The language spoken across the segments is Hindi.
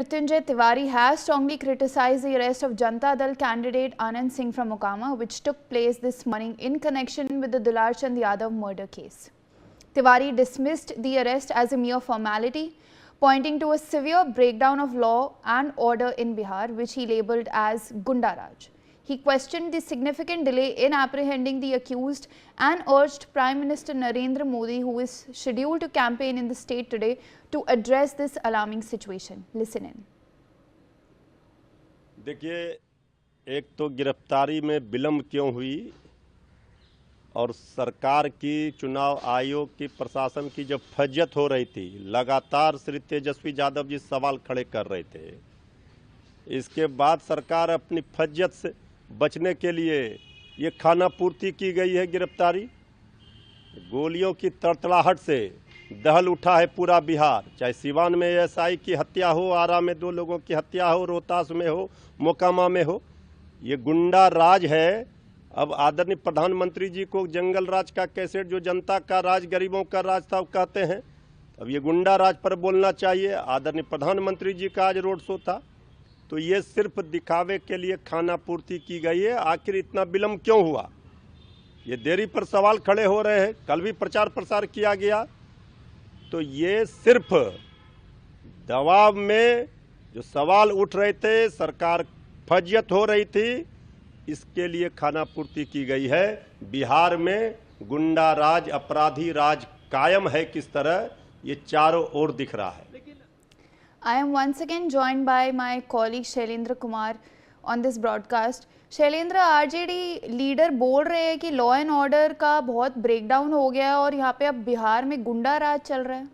Mrityunjay Tiwari has strongly criticized the arrest of Janata Dal candidate Anand Singh from Mokama, which took place this morning in connection with the Dular Chand Yadav murder case. Tiwari dismissed the arrest as a mere formality, pointing to a severe breakdown of law and order in Bihar, which he labelled as Gunda Raj. He questioned the significant delay in apprehending the accused and urged Prime Minister Narendra Modi, who is scheduled to campaign in the state today, to address this alarming situation. Listen in. देखिए, एक तो गिरफ्तारी में विलंब क्यों हुई और सरकार की, चुनाव आयोग की, प्रशासन की जब फज्जत हो रही थी, लगातार श्री तेजस्वी यादव जी सवाल खड़े कर रहे थे। इसके बाद सरकार अपनी फज्जत से बचने के लिए ये खाना पूर्ति की गई है। गिरफ्तारी गोलियों की तड़तड़ाहट से दहल उठा है पूरा बिहार, चाहे सिवान में एएसआई की हत्या हो, आरा में 2 लोगों की हत्या हो, रोहतास में हो, मोकामा में हो। ये गुंडा राज है। अब आदरणीय प्रधानमंत्री जी को जंगल राज का कैसेट, जो जनता का राज, गरीबों का राज था, कहते हैं। अब ये गुंडा राज पर बोलना चाहिए। आदरणीय प्रधानमंत्री जी का आज रोड शो था, तो ये सिर्फ दिखावे के लिए खाना पूर्ति की गई है। आखिर इतना विलंब क्यों हुआ, ये देरी पर सवाल खड़े हो रहे हैं। कल भी प्रचार प्रसार किया गया, तो ये सिर्फ दबाव में जो सवाल उठ रहे थे, सरकार फज्जत हो रही थी, इसके लिए खाना पूर्ति की गई है। बिहार में गुंडा राज, अपराधी राज कायम है किस तरह, ये चारों ओर दिख रहा है। I am once again joined by my colleague Shailendra Kumar on this broadcast. Shailendra, RJD leader बोल रहे हैं कि लॉ एंड ऑर्डर का बहुत ब्रेकडाउन हो गया और यहाँ पे अब बिहार में गुंडा राज चल रहा है।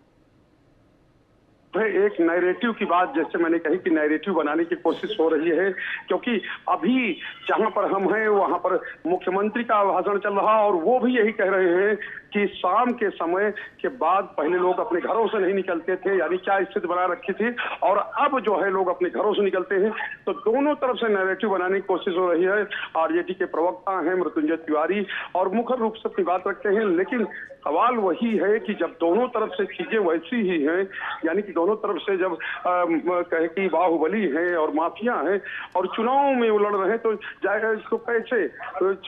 एक नैरेटिव की बात, जैसे मैंने कही कि नैरेटिव बनाने की कोशिश हो रही है, क्योंकि अभी जहां पर हम हैं वहां पर मुख्यमंत्री का भाषण चल रहा और वो भी यही कह रहे हैं कि शाम के समय के बाद पहले लोग अपने घरों से नहीं निकलते थे, यानी क्या स्थिति बना रखी थी, और अब जो है लोग अपने घरों से निकलते हैं। तो दोनों तरफ से नैरेटिव बनाने की कोशिश हो रही है। आरजेडी के प्रवक्ता हैं मृत्युंजय तिवारी और मुखर रूप से अपनी बात रखते हैं, लेकिन सवाल वही है कि जब दोनों तरफ से चीजें वैसी ही हैं, यानी कि दोनों तरफ से जब कहे कि बाहुबली है और माफिया है और चुनाव में वो लड़ रहे हैं, तो जाएगा इसको कैसे?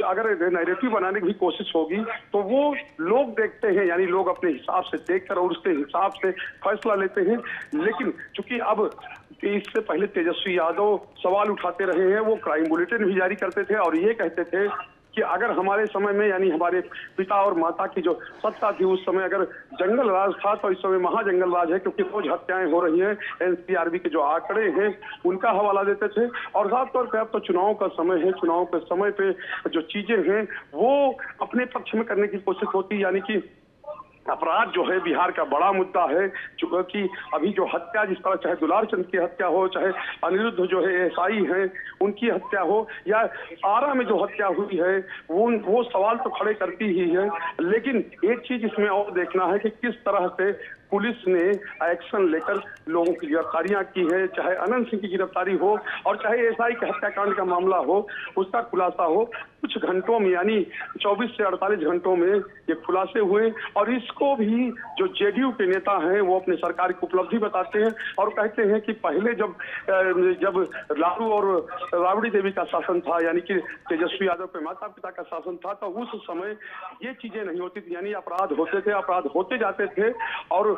अगर नैरेटिव बनाने की भी कोशिश होगी तो वो लोग देखते हैं, यानी लोग अपने हिसाब से देखकर और उसके हिसाब से फैसला लेते हैं। लेकिन चूंकि अब इससे पहले तेजस्वी यादव सवाल उठाते रहे हैं, वो क्राइम बुलेटिन भी जारी करते थे और ये कहते थे कि अगर हमारे समय में, यानी हमारे पिता और माता की जो सत्ता थी उस समय अगर जंगल राज था, तो इस समय महाजंगल राज है, क्योंकि रोज हत्याएं हो रही हैं। एनसीआरबी के जो आंकड़े हैं उनका हवाला देते थे। और साफ तौर पर अब तो चुनाव का समय है, चुनाव के समय पे जो चीजें हैं वो अपने पक्ष में करने की कोशिश होती, यानी कि अपराध जो है बिहार का बड़ा मुद्दा है। क्योंकि अभी जो हत्या, जिस तरह चाहे दुलार चंद की हत्या हो, चाहे अनिरुद्ध जो है एएसआई हैं उनकी हत्या हो, या आरा में जो हत्या हुई है, वो सवाल तो खड़े करती ही है। लेकिन एक चीज इसमें और देखना है कि किस तरह से पुलिस ने एक्शन लेकर लोगों की गिरफ्तारियां की है, चाहे अनंत सिंह की गिरफ्तारी हो और चाहे एएसआई के हत्याकांड का मामला हो, उसका खुलासा हो। कुछ घंटों में, यानी 24 से 48 घंटों में ये खुलासे हुए। और इसको भी जो जेडीयू के नेता हैं वो अपने सरकार की उपलब्धि बताते हैं और कहते हैं कि पहले जब लालू और राबड़ी देवी का शासन था, यानी कि तेजस्वी यादव के माता पिता का शासन था, तो उस समय ये चीजें नहीं होती थी, यानी अपराध होते थे, अपराध होते जाते थे और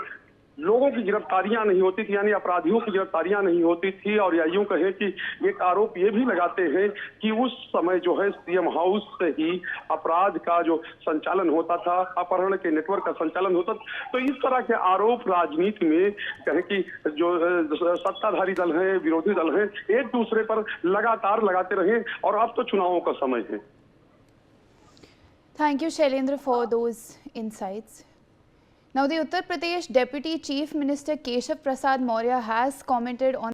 लोगों की गिरफ्तारियां नहीं होती थी, यानी अपराधियों की गिरफ्तारियां नहीं होती थी। और या यूं कहें कि एक आरोप ये भी लगाते हैं कि उस समय जो है सीएम हाउस से ही अपराध का जो संचालन होता था, अपहरण के नेटवर्क का संचालन होता था। तो इस तरह के आरोप राजनीति में कहें कि जो सत्ताधारी दल हैं, विरोधी दल हैं, एक दूसरे पर लगातार लगाते रहे और अब तो चुनावों का समय है। Thank you, Shailendra, for those insights. Now, the Uttar Pradesh Deputy Chief Minister Keshav Prasad Maurya has commented on